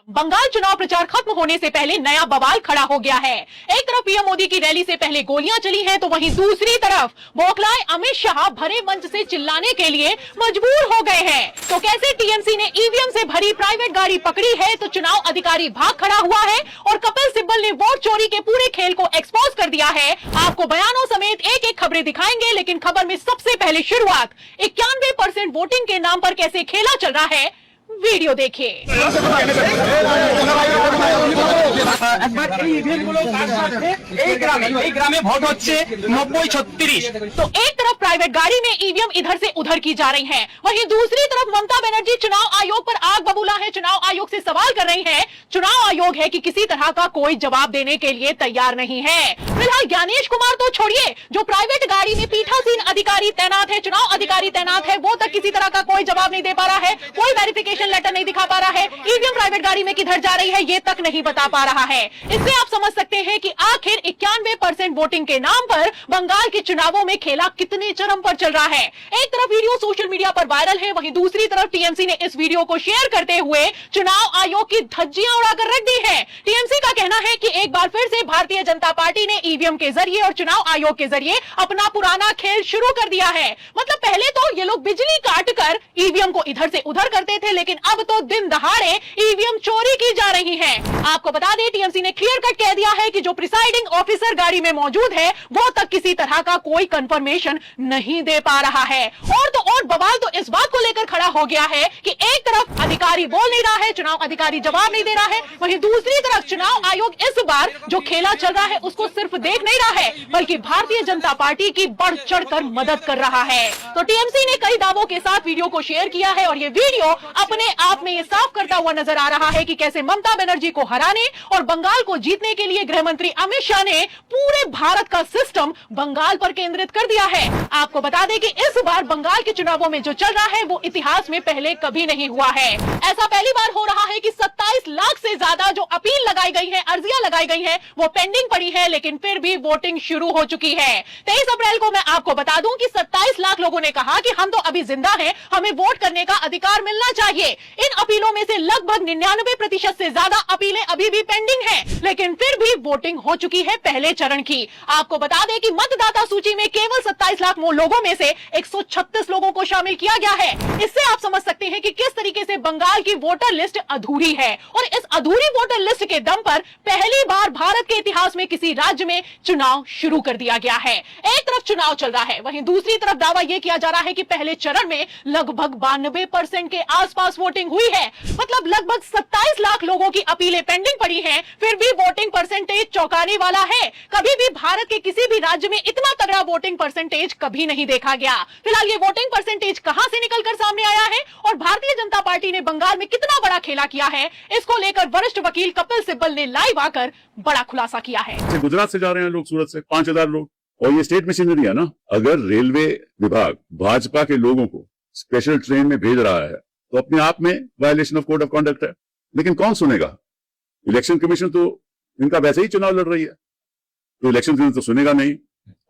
बंगाल चुनाव प्रचार खत्म होने से पहले नया बवाल खड़ा हो गया है। एक तरफ पीएम मोदी की रैली से पहले गोलियां चली हैं, तो वहीं दूसरी तरफ बौखलाए अमित शाह भरे मंच से चिल्लाने के लिए मजबूर हो गए हैं। तो कैसे टीएमसी ने ईवीएम से भरी प्राइवेट गाड़ी पकड़ी है, तो चुनाव अधिकारी भाग खड़ा हुआ है और कपिल सिब्बल ने वोट चोरी के पूरे खेल को एक्सपोज कर दिया है। आपको बयानों समेत एक एक खबरें दिखाएंगे, लेकिन खबर में सबसे पहले शुरुआत 91% वोटिंग के नाम पर कैसे खेला चल रहा है, वीडियो देखिए। ग्रामे भोट होच्छे 90-36। तो एक तरफ प्राइवेट गाड़ी में ईवीएम इधर से उधर की जा रही है, वहीं दूसरी तरफ ममता बनर्जी चुनाव आयोग पर आग बबूला है, चुनाव आयोग से सवाल कर रही है। चुनाव आयोग है कि किसी तरह का कोई जवाब देने के लिए तैयार नहीं है। फिलहाल ज्ञानेश कुमार तो छोड़िए, जो प्राइवेट गाड़ी में पीठासीन अधिकारी तैनात है, चुनाव अधिकारी तैनात है, वो तक किसी तरह का कोई जवाब नहीं दे पा रहा है, कोई वेरिफिकेशन लेटर नहीं दिखा पा रहा है। ईवीएम प्राइवेट गाड़ी में किधर जा रही है, ये तक नहीं बता पा रहा है। इससे आप समझ सकते हैं कि आखिर 91% वोटिंग के नाम पर बंगाल के चुनावों में खेला कितने चरम पर चल रहा है। एक तरफ वीडियो सोशल मीडिया पर वायरल है, वहीं दूसरी तरफ टीएमसी ने इस वीडियो को शेयर करते हुए चुनाव आयोग की धज्जियां उड़ाकर रख दी है। टीएमसी का कहना है कि एक बार फिर से भारतीय जनता पार्टी ने ईवीएम के जरिए और चुनाव आयोग के जरिए अपना पुराना खेल शुरू कर दिया है। मतलब पहले तो ये लोग बिजली काटकर ईवीएम को इधर से उधर करते थे, लेकिन अब तो दिन दहाड़े ईवीएम चोरी की जा रही है। आपको बता दें, टीएमसी ने क्लियर कट कह दिया है कि जो प्रिसाइडिंग ऑफिसर गाड़ी में मौजूद है, वो तक किसी तरह का कोई कंफर्मेशन नहीं दे पा रहा है। और तो और बवाल तो इस बात को लेकर खड़ा हो गया है कि एक तरफ अधिकारी बोल नहीं रहा है, चुनाव अधिकारी जवाब नहीं दे रहा है, वहीं दूसरी तरफ चुनाव आयोग इस बार जो खेला चल रहा है उसको सिर्फ देख नहीं रहा है, बल्कि भारतीय जनता पार्टी की बढ़ चढ़कर मदद कर रहा है। तो टीएमसी ने कई दावों के साथ वीडियो को शेयर किया है और ये वीडियो अपने आप में ये साफ करता हुआ नजर आ रहा है कि कैसे ममता बनर्जी को हराने और बंगाल को जीतने के लिए गृह मंत्री अमित शाह ने पूरे भारत का सिस्टम बंगाल पर केंद्रित कर दिया है। आपको बता दें कि इस बार बंगाल के चुनावों में जो चल रहा है वो इतिहास में पहले कभी नहीं हुआ है। ऐसा पहली बार हो रहा है कि 27 लाख से ज्यादा जो अपील लगाई गई है, अर्जियां लगाई गई है, वो पेंडिंग पड़ी है, लेकिन फिर भी वोटिंग शुरू हो चुकी है। 23 अप्रैल को मैं आपको बता दूं कि 27 लाख लोगों ने कहा कि हम तो अभी जिंदा हैं, हमें वोट करने का अधिकार मिलना चाहिए। इन अपीलों में से लगभग 99% से ज्यादा अपीलें अभी भी पेंडिंग हैं, लेकिन फिर भी वोटिंग हो चुकी है पहले चरण की। आपको बता दें कि मतदाता सूची में केवल 27 लाख लोगों में से 136 लोगों को शामिल किया गया है। इससे आप समझ सकते हैं कि किस तरीके से बंगाल की वोटर लिस्ट अधूरी है और इस अधूरी वोटर लिस्ट के दम पर पहली बार भारत के इतिहास में किसी राज्य में चुनाव शुरू कर दिया गया है। एक तरफ चुनाव चल रहा है, वहीं दूसरी तरफ दावा यह किया जा रहा है कि पहले चरण में लगभग 92% के आसपास वोटिंग हुई है। मतलब लगभग 27 लाख लोगों की अपीलें पेंडिंग पड़ी हैं, फिर भी वोटिंग परसेंटेज चौंकाने वाला है। कभी भी भारत के किसी भी राज्य में इतना तगड़ा वोटिंग परसेंटेज कभी नहीं देखा गया। फिलहाल ये वोटिंग परसेंटेज कहां से निकलकर सामने आया है और भारतीय जनता पार्टी ने बंगाल में कितना बड़ा खेला किया है, इसको लेकर वरिष्ठ वकील कपिल सिब्बल ने लाइव आकर बड़ा खुलासा किया है। गुजरात से जा रहे हैं लोग, सूरत से 5000 लोग, और ये स्टेट मशीनरी है ना। अगर रेलवे विभाग भाजपा के लोगों को स्पेशल ट्रेन में भेज रहा है तो अपने आप में violation of code of conduct है, लेकिन कौन सुनेगा? इलेक्शन कमीशन तो इनका वैसे ही चुनाव लड़ रही है, तो इलेक्शन कमीशन तो सुनेगा नहीं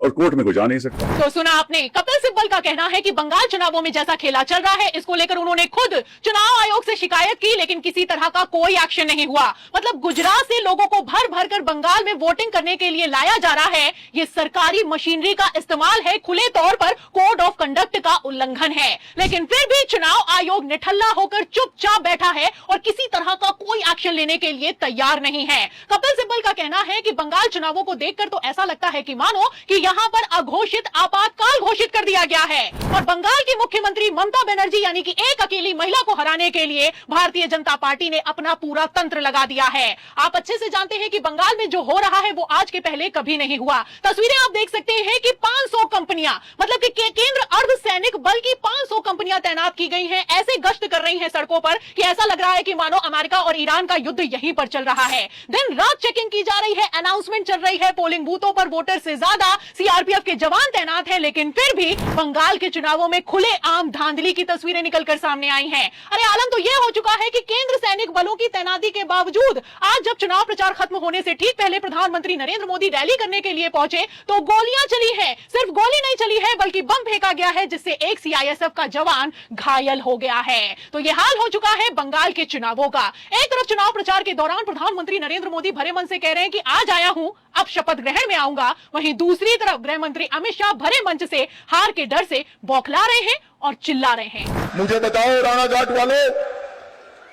और कोर्ट में कोई जा नहीं सकता। तो सुना आपने, कपिल सिब्बल का कहना है कि बंगाल चुनावों में जैसा खेला चल रहा है, इसको लेकर उन्होंने खुद चुनाव आयोग से शिकायत की, लेकिन किसी तरह का कोई एक्शन नहीं हुआ। मतलब गुजरात से लोगों को भर भर कर बंगाल में वोटिंग करने के लिए लाया जा रहा है, ये सरकारी मशीनरी का इस्तेमाल है, खुले तौर पर कोड ऑफ कंडक्ट का उल्लंघन है। लेकिन फिर भी चुनाव आयोग निठल्ला होकर चुपचाप बैठा है और किसी तरह का कोई एक्शन लेने के लिए तैयार नहीं है। कपिल सिब्बल का कहना है कि बंगाल चुनावों को देखकर तो ऐसा लगता है कि मानो कि यहाँ पर अघोषित आपातकाल घोषित कर दिया गया है और बंगाल की मुख्यमंत्री ममता बनर्जी यानी कि एक अकेली महिला को हराने के लिए भारतीय जनता पार्टी ने अपना पूरा तंत्र लगा दिया है। आप अच्छे से जानते हैं कि बंगाल में जो हो रहा है वो आज के पहले कभी नहीं हुआ। तस्वीरें आप देख सकते हैं कि 500 कंपनियां, मतलब कि केंद्र अर्धसैनिक बल की 500 कंपनियां तैनात की गई हैं, ऐसे गश्त कर रही हैं सड़कों पर कि ऐसा लग रहा है कि मानो अमेरिका और ईरान का युद्ध यहीं पर चल रहा है। दिन रात चेकिंग की जा रही है, अनाउंसमेंट चल रही है, पोलिंग बूथों पर वोटर से ज्यादा सीआरपीएफ के जवान तैनात हैं, लेकिन फिर भी बंगाल के चुनावों में खुलेआम धांधली की तस्वीरें निकलकर सामने आई हैं। अरे आलम तो यह हो चुका है कि केंद्र सैनिक बलों की तैनाती के बावजूद आज जब चुनाव प्रचार खत्म होने से ठीक पहले प्रधानमंत्री नरेंद्र मोदी रैली करने के लिए पहुंचे तो गोलियां चली है। सिर्फ गोली नहीं चली है बल्कि बम फेंका गया है, जिससे एक सीआईएसएफ का जवान घायल हो गया है। तो यह हाल हो चुका है बंगाल के चुनावों का। एक तरफ चुनाव प्रचार के दौरान प्रधानमंत्री नरेंद्र मोदी भरे मन से कह रहे हैं कि आज आया हूं, अब शपथ ग्रहण में आऊंगा, वहीं दूसरी तरफ गृह मंत्री अमित शाह भरे मंच से हार के डर से बौखला रहे हैं और चिल्ला रहे हैं। मुझे बताओ राणाघाट वाले,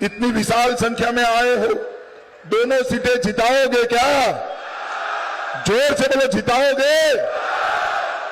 इतनी विशाल संख्या में आए हो, दोनों सीटें जिताओगे क्या? जोर से बोलो, जिताओगे?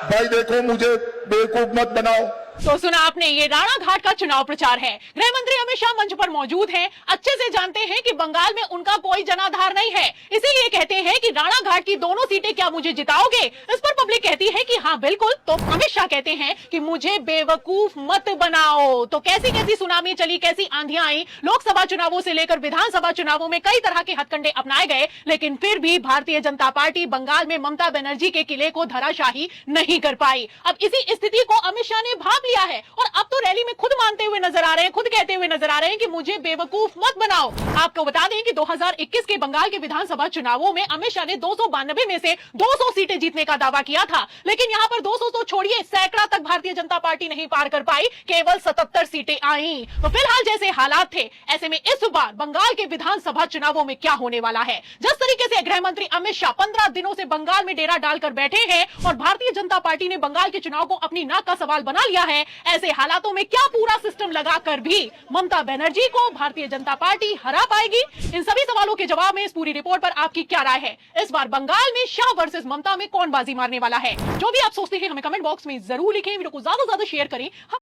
भाई देखो, मुझे बेवकूफ मत बनाओ। तो सुना आपने, ये राणाघाट का चुनाव प्रचार है। गृह मंत्री अमित शाह मंच पर मौजूद हैं, अच्छे से जानते हैं कि बंगाल में उनका कोई जनाधार नहीं है, इसीलिए कहते हैं कि राणाघाट की दोनों सीटें क्या मुझे जिताओगे? इस पर पब्लिक कहती है कि हाँ बिल्कुल। तो अमित शाह कहते हैं कि मुझे बेवकूफ मत बनाओ। तो कैसी कैसी सुनामी चली, कैसी आंधियां आई। लोकसभा चुनावों से लेकर विधानसभा चुनावों में कई तरह के हथकंडे अपनाए गए, लेकिन फिर भी भारतीय जनता पार्टी बंगाल में ममता बनर्जी के किले को धराशाही नहीं कर पाई। अब इसी स्थिति को अमित शाह ने भांप लिया है और अब तो रैली में खुद मानते हुए नजर आ रहे हैं, खुद कहते हुए नजर आ रहे हैं कि मुझे बेवकूफ मत बनाओ। आपको बता दें कि 2021 के बंगाल के विधानसभा चुनावों में अमित शाह ने 292 में से 200 सीटें जीतने का दावा किया था, लेकिन यहां पर 200 तो छोड़िए, सैकड़ा तक भारतीय जनता पार्टी नहीं पार कर पाई, केवल 77 सीटें आई। तो फिलहाल जैसे हालात थे, ऐसे में इस बार बंगाल के विधानसभा चुनावों में क्या होने वाला है? जिस तरीके से गृह मंत्री अमित शाह 15 दिनों से बंगाल में डेरा डालकर बैठे हैं और भारतीय जनता पार्टी ने बंगाल के चुनाव को अपनी नाक का सवाल बना लिया है, ऐसे हालातों में क्या पूरा सिस्टम लगाकर भी ममता बनर्जी को भारतीय जनता पार्टी हरा पाएगी? इन सभी सवालों के जवाब में इस पूरी रिपोर्ट पर आपकी क्या राय है? इस बार बंगाल में शाह वर्सेस ममता में कौन बाजी मारने वाला है? जो भी आप सोचते हैं हमें कमेंट बॉक्स में जरूर लिखें। वीडियो को ज्यादा से ज्यादा शेयर करें।